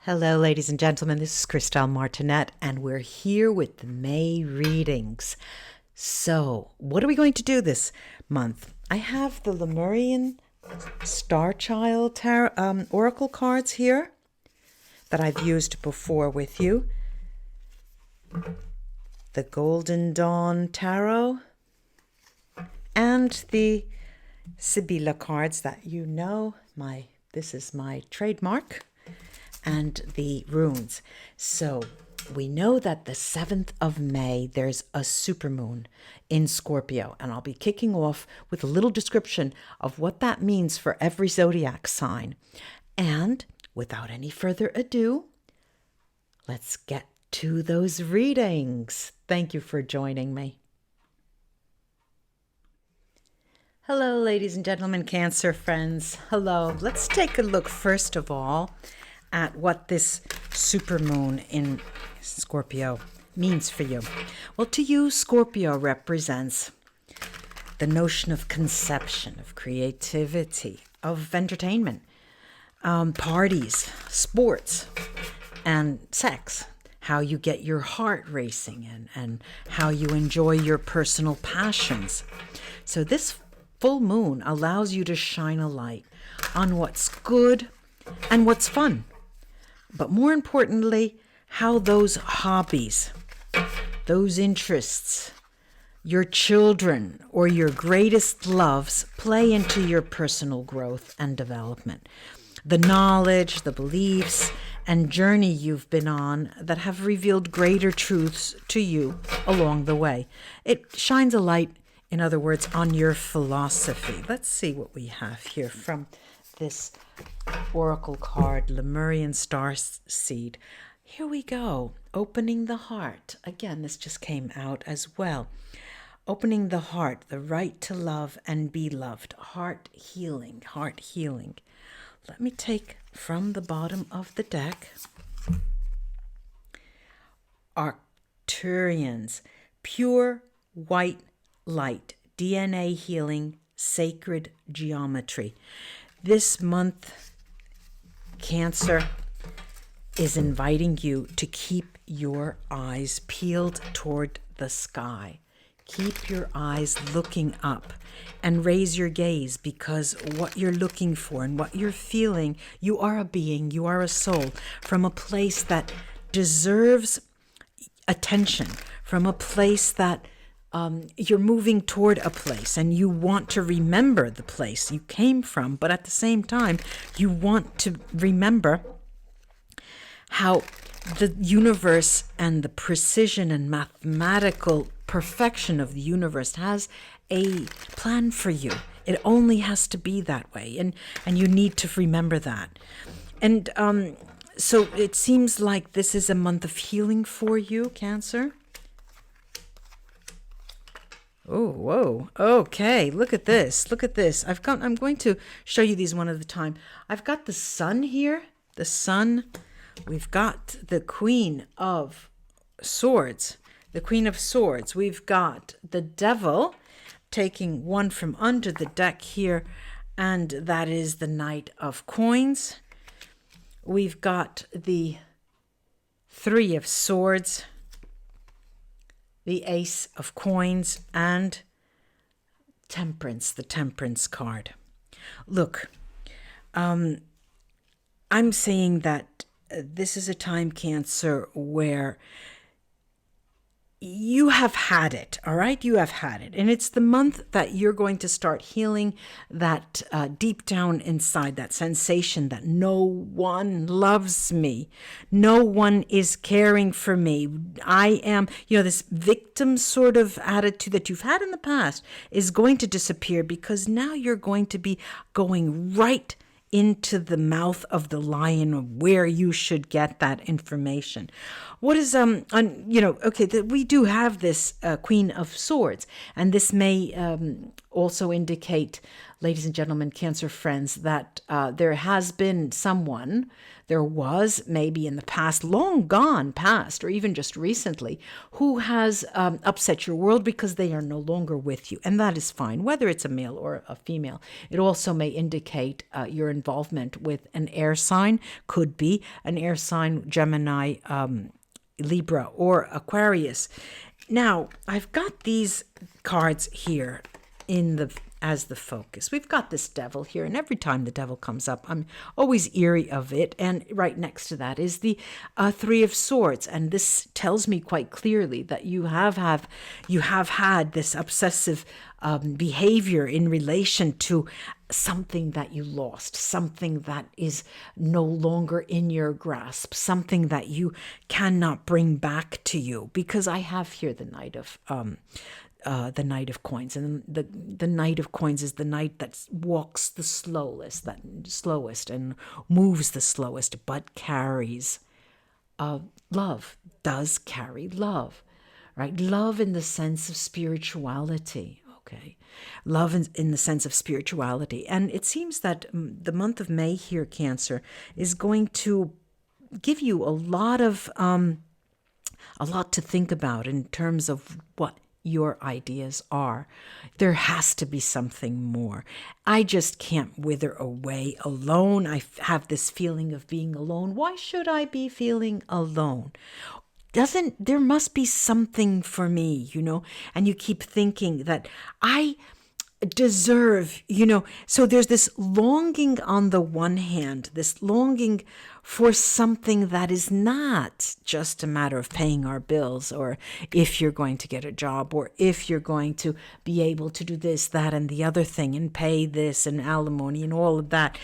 Hello, ladies and gentlemen. This is Christelle Martinette, and we're here with the May readings. So, what are we going to do this month? I have the Lemurian Star Child Oracle cards here that I've used before with you. The Golden Dawn Tarot and the Sibylla cards that you know. This is my trademark. And the runes. So we know that the 7th of May, there's a supermoon in Scorpio. And I'll be kicking off with a little description of what that means for every zodiac sign. And without any further ado, let's get to those readings. Thank you for joining me. Hello, ladies and gentlemen, Cancer friends. Hello. Let's take a look first of all at what this supermoon in Scorpio means for you. Well, to you, Scorpio represents the notion of conception, of creativity, of entertainment, parties, sports, and sex. How you get your heart racing and how you enjoy your personal passions. So this full moon allows you to shine a light on what's good and what's fun. But more importantly, how those hobbies, those interests, your children, or your greatest loves play into your personal growth and development. The knowledge, the beliefs, and journey you've been on that have revealed greater truths to you along the way. It shines a light, in other words, on your philosophy. Let's see what we have here from this oracle card, Lemurian Star Seed. Here we go. Opening the heart. Again, this just came out as well. Opening the heart, the right to love and be loved. Heart healing, heart healing. Let me take from the bottom of the deck. Arcturians, pure white light, DNA healing, sacred geometry. This month, Cancer is inviting you to keep your eyes peeled toward the sky. Keep your eyes looking up and raise your gaze, because what you're looking for and what you're feeling, you are a being, you are a soul from a place that deserves attention, from a place that you're moving toward a place and you want to remember the place you came from, but at the same time, you want to remember how the universe and the precision and mathematical perfection of the universe has a plan for you. It only has to be that way, and you need to remember that. And so it seems like this is a month of healing for you, Cancer. Oh, whoa. Okay, look at this. Look at this. I'm going to show you these one at a time. I've got the sun here. The sun. We've got the Queen of Swords. The Queen of Swords. We've got the Devil taking one from under the deck here, and that is the Knight of Coins. We've got the Three of Swords, the Ace of Coins, and Temperance, the Temperance card. Look, I'm saying that this is a time, Cancer, where you have had it, all right? You have had it. And it's the month that you're going to start healing that deep down inside, that sensation that no one loves me. No one is caring for me. I am, this victim sort of attitude that you've had in the past is going to disappear, because now you're going to be going right into the mouth of the lion where you should get that information. What is, we do have this Queen of Swords, and this may also indicate, ladies and gentlemen, Cancer friends, that there has been someone, there was maybe in the past, long gone past, or even just recently, who has upset your world because they are no longer with you. And that is fine, whether it's a male or a female. It also may indicate your involvement with an air sign, could be an air sign, Gemini, Libra, or Aquarius. Now, I've got these cards here as the focus. We've got this devil here, and every time the devil comes up, I'm always eerie of it. And right next to that is the Three of Swords, and this tells me quite clearly that you have had this obsessive behavior in relation to something that you lost, something that is no longer in your grasp, something that you cannot bring back to you. Because I have here the Knight of Coins, and the Knight of Coins is the knight that walks the slowest, and moves the slowest, but carries love. Does carry love, right? Love in the sense of spirituality. Okay, love in the sense of spirituality. And it seems that the month of May here, Cancer, is going to give you a lot to think about in terms of what your ideas are. There has to be something more. I just can't wither away alone. I have this feeling of being alone. Why should I be feeling alone? There must be something for me, and you keep thinking that I deserve, so there's this longing on the one hand, this longing for something that is not just a matter of paying our bills, or if you're going to get a job, or if you're going to be able to do this, that, and the other thing, and pay this and alimony and all of that.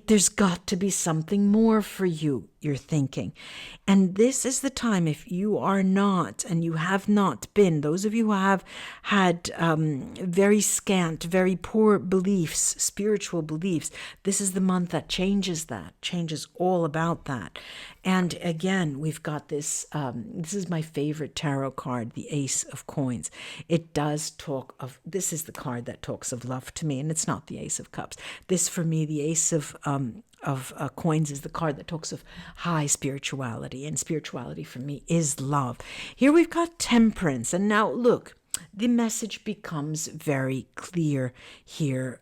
There's got to be something more for you, you're thinking. And this is the time, if you are not, and you have not been, those of you who have had very scant, very poor beliefs, spiritual beliefs, this is the month that changes all about that. And again, we've got this, this is my favorite tarot card, the Ace of Coins. It does talk of, this is the card that talks of love to me, and it's not the Ace of Cups. This, for me, the Ace of Coins is the card that talks of high spirituality, and spirituality for me is love. Here we've got Temperance, and now look, the message becomes very clear here,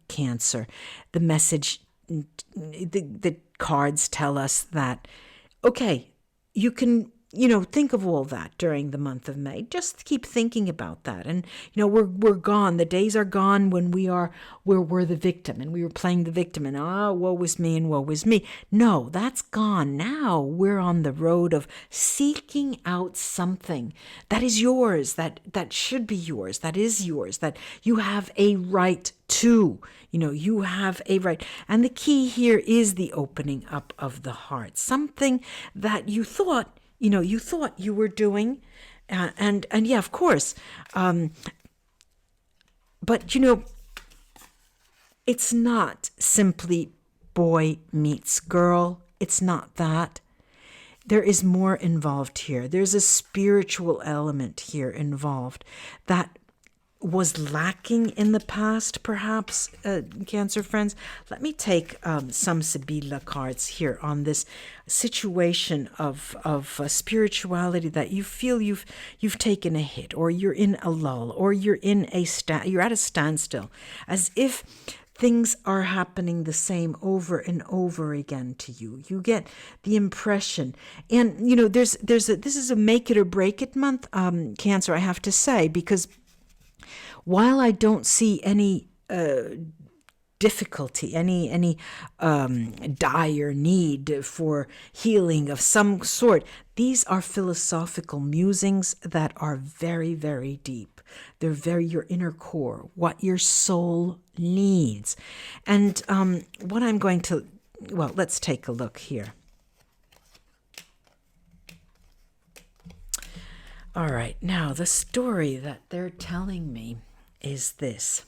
Cancer. The message, the cards tell us that, okay, you can, think of all that during the month of May. Just keep thinking about that. And, we're gone. The days are gone when we're the victim, and we were playing the victim, and woe is me and woe is me. No, that's gone. Now we're on the road of seeking out something that is yours, that should be yours, that is yours, that you have a right to. You have a right. And the key here is the opening up of the heart. Something that you thought you were doing, and yeah, of course. But it's not simply boy meets girl. It's not that. There is more involved here. There's a spiritual element here involved that was lacking in the past, perhaps, Cancer friends. Let me take some Sibilla cards here on this situation of spirituality that you feel you've taken a hit, or you're in a lull, or you're at a standstill, as if things are happening the same over and over again to you. You get the impression, and this is a make it or break it month, Cancer, I have to say, because while I don't see any difficulty, any dire need for healing of some sort, these are philosophical musings that are very, very deep. They're very your inner core, what your soul needs. And what I'm going to, let's take a look here. All right, now the story that they're telling me is this.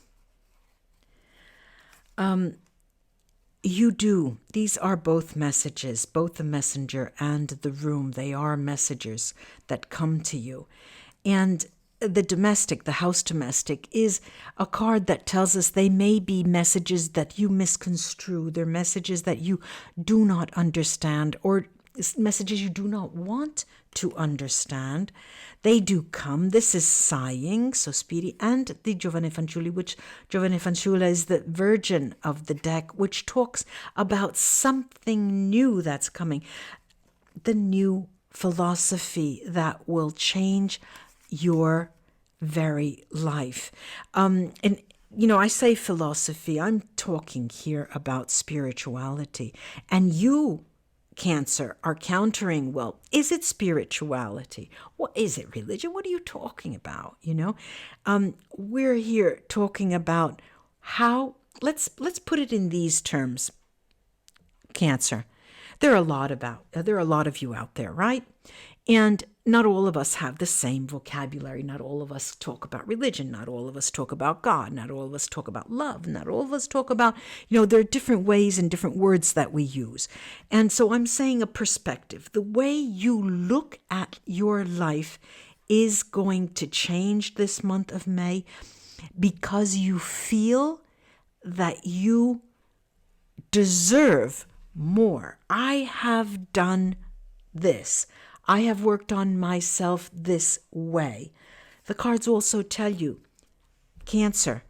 These are both messages, both the messenger and the room. They are messages that come to you. And the domestic, the house domestic, is a card that tells us they may be messages that you misconstrue. They're messages that you do not understand, or messages you do not want to understand. They do come. This is sighing, so speedy, and the Giovane Fanciulli, which Giovane Fanciulla is the Virgin of the deck, which talks about something new that's coming, the new philosophy that will change your very life. And I say philosophy, I'm talking here about spirituality. And you, Cancer, are countering, well, is it spirituality? What is it religion? What are you talking about? We're here talking about how, let's put it in these terms, Cancer. There are a lot of you out there, right? And not all of us have the same vocabulary. Not all of us talk about religion. Not all of us talk about God. Not all of us talk about love. Not all of us talk about, there are different ways and different words that we use. And so I'm saying a perspective. The way you look at your life is going to change this month of May because you feel that you deserve more. I have done this. I have worked on myself this way. The cards also tell you, Cancer,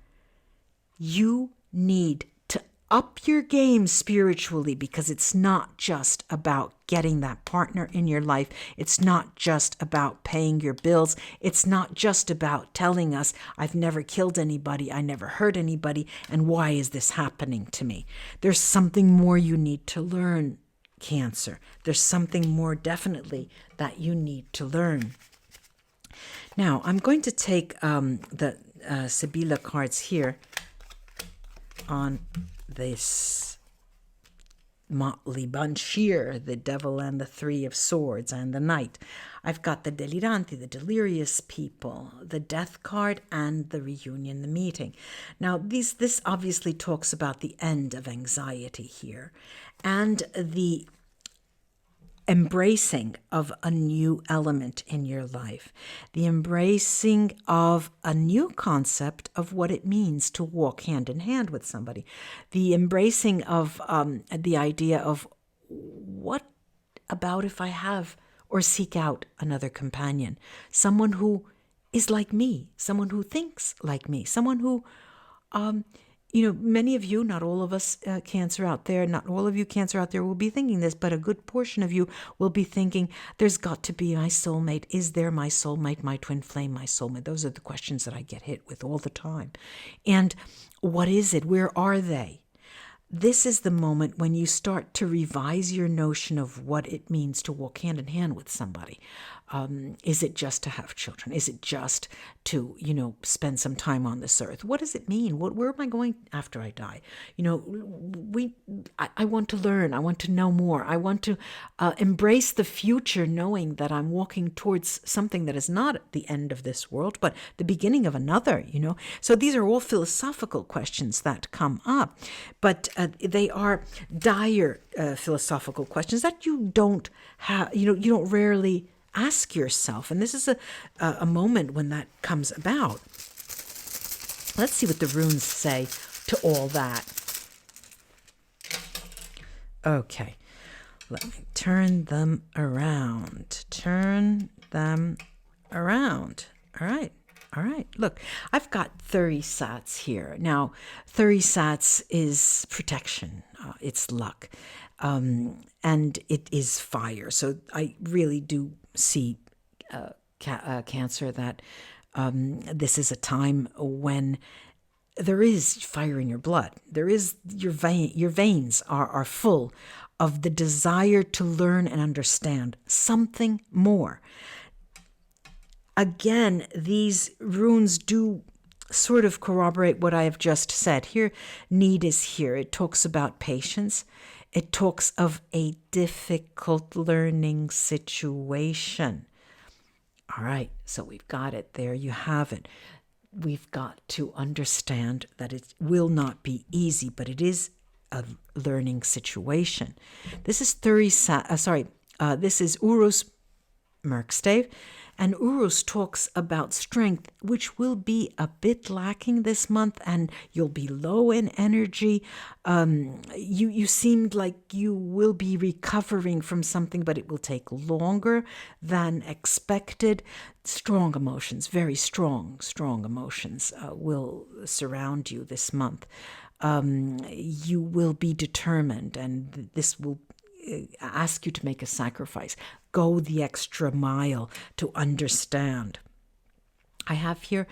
you need to up your game spiritually, because it's not just about getting that partner in your life. It's not just about paying your bills. It's not just about telling us, I've never killed anybody, I never hurt anybody, and why is this happening to me? There's something more you need to learn, Cancer. There's something more definitely that you need to learn. Now, I'm going to take the Sibila cards here on this motley bunch here, the Devil and the Three of Swords and the Knight. I've got the Deliranti, the delirious people, the Death card, and the reunion, the meeting. Now, this obviously talks about the end of anxiety here, and the embracing of a new element in your life, the embracing of a new concept of what it means to walk hand in hand with somebody, the embracing of the idea of what about if I have or seek out another companion, someone who is like me, someone who thinks like me, someone who many of you, not all of us Cancer out there, not all of you Cancer out there will be thinking this, but a good portion of you will be thinking, there's got to be my soulmate. Is there my soulmate, my twin flame, my soulmate? Those are the questions that I get hit with all the time. And what is it? Where are they? This is the moment when you start to revise your notion of what it means to walk hand in hand with somebody. Is it just to have children? Is it just to, spend some time on this earth? What does it mean? Where am I going after I die? I want to learn. I want to know more. I want to embrace the future, knowing that I'm walking towards something that is not the end of this world, but the beginning of another, So these are all philosophical questions that come up, but they are dire philosophical questions that you don't have, you don't rarely ask yourself. And this is a moment when that comes about. Let's see what the runes say to all that. Okay, let me turn them around. Turn them around. All right. Look, I've got 30 sats here. Now, 30 sats is protection. It's luck. And it is fire. So I really do see, Cancer, that this is a time when there is fire in your blood. There is your veins are full of the desire to learn and understand something more. Again, these runes do sort of corroborate what I have just said. Here, need is here. It talks about patience. It talks of a difficult learning situation. All right, so we've got it. There you have it. We've got to understand that it will not be easy, but it is a learning situation. This is this is Urus Merkstave, And Urus talks about strength, which will be a bit lacking this month, and you'll be low in energy. You seemed like you will be recovering from something, but it will take longer than expected. Strong emotions, very strong emotions will surround you this month. You will be determined, and this will ask you to make a sacrifice. Go the extra mile to understand. I have here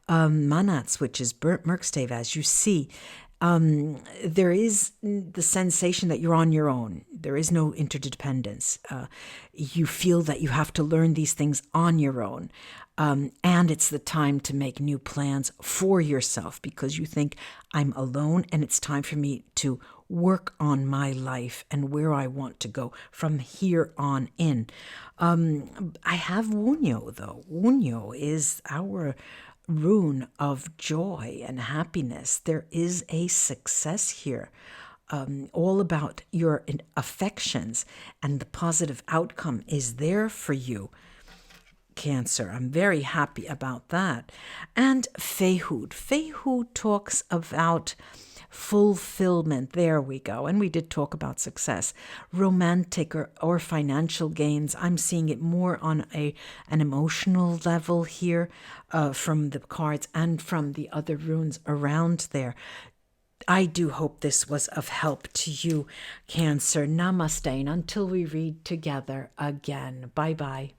Manats, which is burnt Merkstave, as you see. There is the sensation that you're on your own. There is no interdependence. You feel that you have to learn these things on your own. And it's the time to make new plans for yourself because you think, I'm alone and it's time for me to work on my life and where I want to go from here on in. I have Wunyo, though. Wunyo is our rune of joy and happiness. There is a success here, all about your affections, and the positive outcome is there for you, Cancer. I'm very happy about that. And Fehud. Fehud talks about fulfillment. There we go. And we did talk about success. Romantic or financial gains. I'm seeing it more on an emotional level here from the cards and from the other runes around there. I do hope this was of help to you, Cancer. Namaste. And until we read together again. Bye-bye.